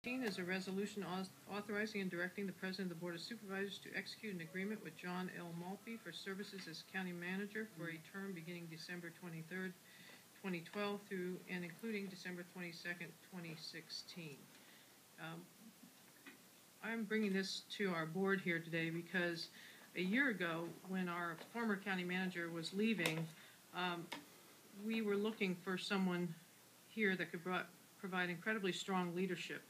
Is a resolution authorizing and directing the President of the Board of Supervisors to execute an agreement with John Maltbie for services as County Manager for a term beginning December 23rd, 2012 through and including December 22nd, 2016. I'm bringing this to our board here today because a year ago, when our former County Manager was leaving, we were looking for someone here that could provide incredibly strong leadership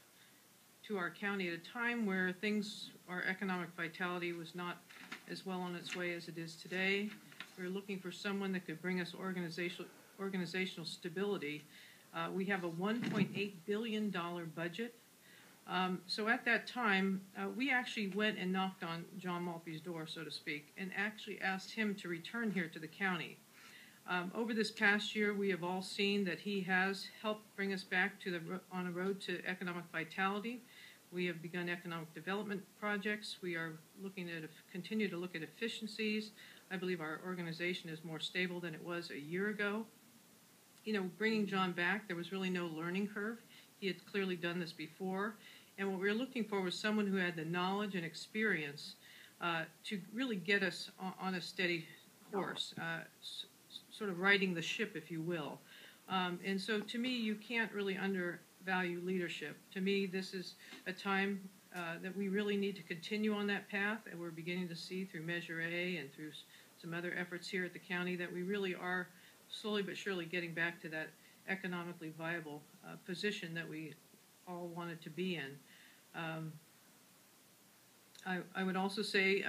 to our county at a time where our economic vitality was not as well on its way as it is today. We were looking for someone that could bring us organizational stability. We have a $1.8 billion budget. So at that time, we actually went and knocked on John Maltbie's door, so to speak, and actually asked him to return here to the county. Over this past year, we have all seen that he has helped bring us back on a road to economic vitality. We have begun economic development projects. We are continue to look at efficiencies. I believe our organization is more stable than it was a year ago. Bringing John back, there was really no learning curve. He had clearly done this before. And what we were looking for was someone who had the knowledge and experience to really get us on a steady course, sort of righting the ship, if you will. And so to me, you can't really undervalue leadership. To me, this is a time that we really need to continue on that path, and we're beginning to see through Measure A and through some other efforts here at the county that we really are slowly but surely getting back to that economically viable position that we all wanted to be in. I would also say,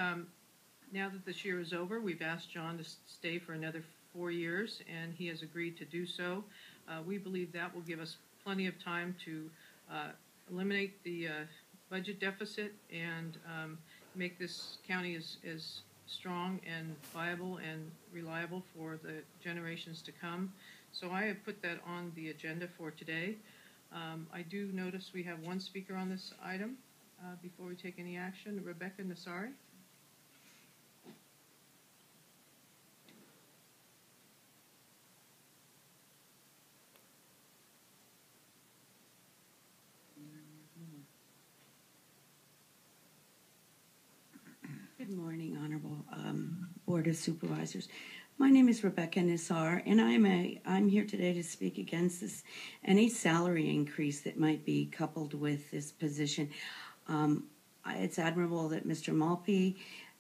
now that this year is over, we've asked John to stay for another 4 years, and he has agreed to do so. We believe that will give us plenty of time to eliminate the budget deficit and make this county as strong and viable and reliable for the generations to come. So I have put that on the agenda for today. I do notice we have one speaker on this item before we take any action. Rebecca Nassari. Good morning, Honorable Board of Supervisors. My name is Rebecca Nassar, and I'm here today to speak against any salary increase that might be coupled with this position. It's admirable that Mr. Maltbie,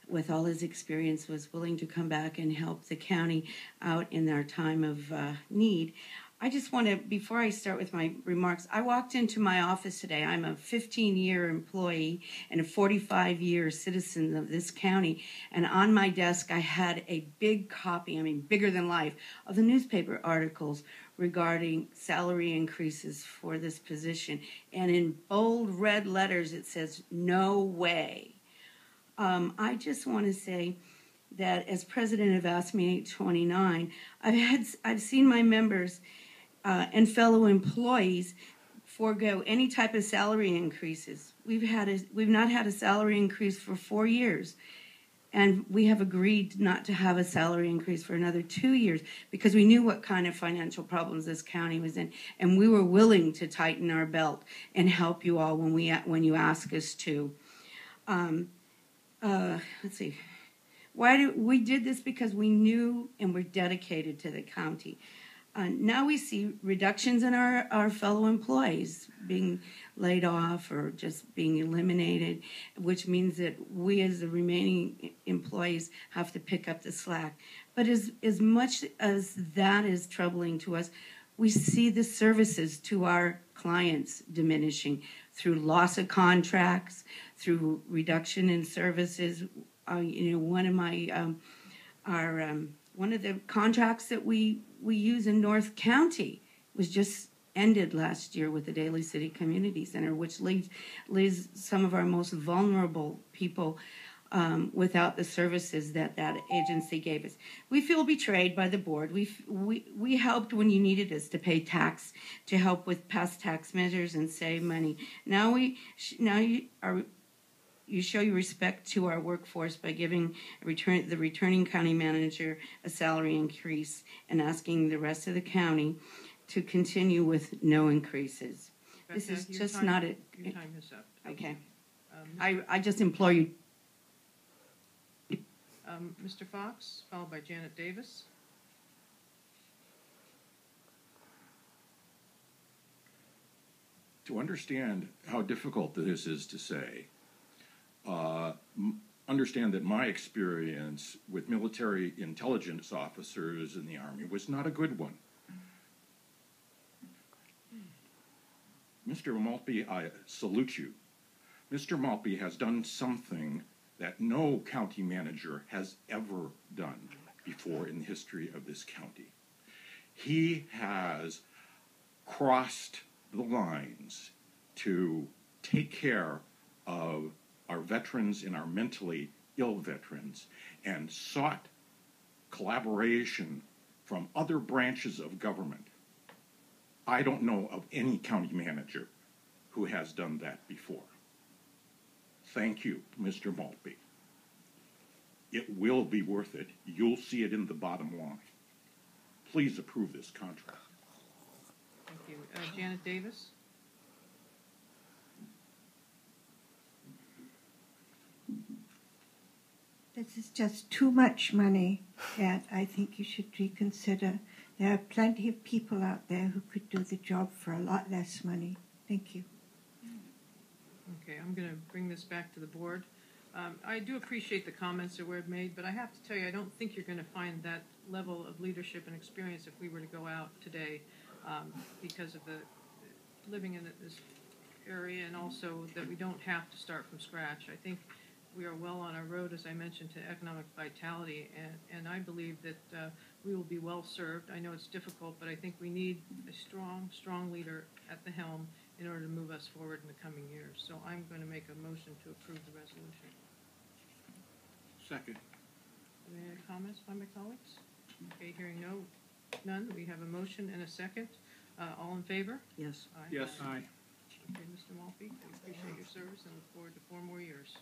with all his experience, was willing to come back and help the county out in their time of need. I just want to, before I start with my remarks, I walked into my office today. I'm a 15-year employee and a 45-year citizen of this county, and on my desk I had a big copy, bigger than life, of the newspaper articles regarding salary increases for this position. And in bold red letters it says, "No way." I just want to say that as president of AFSCME 829, I've seen my members and fellow employees forego any type of salary increases. We've not had a salary increase for 4 years, and we have agreed not to have a salary increase for another 2 years because we knew what kind of financial problems this county was in, and we were willing to tighten our belt and help you all when you ask us to. Let's see. We did this because we knew and were dedicated to the county. Now we see reductions in our fellow employees being laid off or just being eliminated, which means that we as the remaining employees have to pick up the slack. But as much as that is troubling to us, we see the services to our clients diminishing through loss of contracts, through reduction in services. One of the contracts that we use in North County was just ended last year with the Daly City Community Center, which leaves some of our most vulnerable people without the services that agency gave us. We feel betrayed by the board. We helped when you needed us to pay tax, to help with past tax measures and save money. Now you show your respect to our workforce by giving the returning county manager a salary increase and asking the rest of the county to continue with no increases. This is your just time- not a. Your time is up. Thank Okay. you. I just implore you. Mr. Fox, followed by Janet Davis. To understand how difficult this is to say, understand that my experience with military intelligence officers in the Army was not a good one. Mr. Maltbie, I salute you. Mr. Maltbie has done something that no county manager has ever done before in the history of this county. He has crossed the lines to take care of our veterans and our mentally ill veterans and sought collaboration from other branches of government. I don't know of any county manager who has done that before. Thank you, Mr. Maltbie. It will be worth it. You'll see it in the bottom line. Please approve this contract. Thank you. Janet Davis. This is just too much money that I think you should reconsider. There are plenty of people out there who could do the job for a lot less money. Thank you. Okay, I'm going to bring this back to the board. I do appreciate the comments that were made, but I have to tell you, I don't think you're going to find that level of leadership and experience if we were to go out today, because of the living in this area, and also that we don't have to start from scratch. I think we are well on our road, as I mentioned, to economic vitality, and I believe that we will be well served. I know it's difficult, but I think we need a strong leader at the helm in order to move us forward in the coming years. So I'm going to make a motion to approve the resolution. Second. Any other comments by my colleagues? Okay, hearing none, we have a motion and a second. All in favor? Yes. Aye. Yes. Okay, Mr. Maltbie, we appreciate your service and look forward to 4 more years.